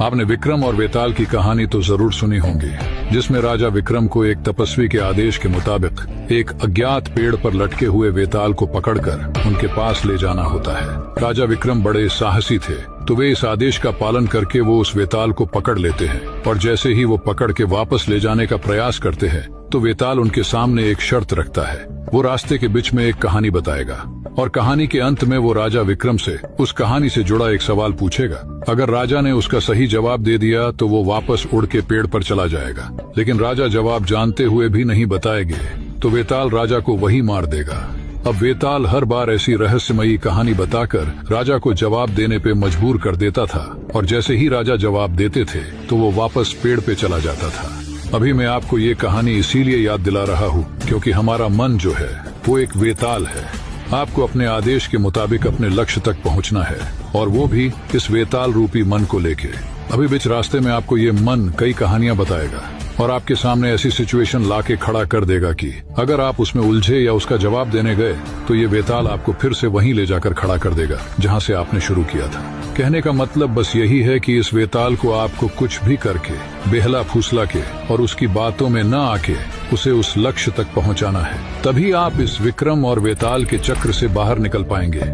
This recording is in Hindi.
आपने विक्रम और वेताल की कहानी तो जरूर सुनी होगी, जिसमें राजा विक्रम को एक तपस्वी के आदेश के मुताबिक एक अज्ञात पेड़ पर लटके हुए वेताल को पकड़कर उनके पास ले जाना होता है। राजा विक्रम बड़े साहसी थे, तो वे इस आदेश का पालन करके वो उस वेताल को पकड़ लेते हैं, और जैसे ही वो पकड़ के वापस ले जाने का प्रयास करते हैं तो वेताल उनके सामने एक शर्त रखता है। वो रास्ते के बीच में एक कहानी बताएगा और कहानी के अंत में वो राजा विक्रम से उस कहानी से जुड़ा एक सवाल पूछेगा। अगर राजा ने उसका सही जवाब दे दिया तो वो वापस उड़ के पेड़ पर चला जाएगा, लेकिन राजा जवाब जानते हुए भी नहीं बताएंगे तो वेताल राजा को वही मार देगा। अब वेताल हर बार ऐसी रहस्यमयी कहानी बताकर राजा को जवाब देने पे मजबूर कर देता था, और जैसे ही राजा जवाब देते थे तो वो वापस पेड़ पे चला जाता था। अभी मैं आपको ये कहानी इसीलिए याद दिला रहा हूँ क्योंकि हमारा मन जो है वो एक वेताल है। आपको अपने आदेश के मुताबिक अपने लक्ष्य तक पहुँचना है, और वो भी इस वेताल रूपी मन को लेके। अभी बीच रास्ते में आपको ये मन कई कहानियां बताएगा और आपके सामने ऐसी सिचुएशन लाके खड़ा कर देगा कि अगर आप उसमें उलझे या उसका जवाब देने गए तो ये वेताल आपको फिर से वहीं ले जाकर खड़ा कर देगा जहां से आपने शुरू किया था। कहने का मतलब बस यही है कि इस वेताल को आपको कुछ भी करके, बेहला फुसला के और उसकी बातों में न आके उसे उस लक्ष्य तक पहुंचाना है। तभी आप इस विक्रम और वेताल के चक्र से बाहर निकल पाएंगे।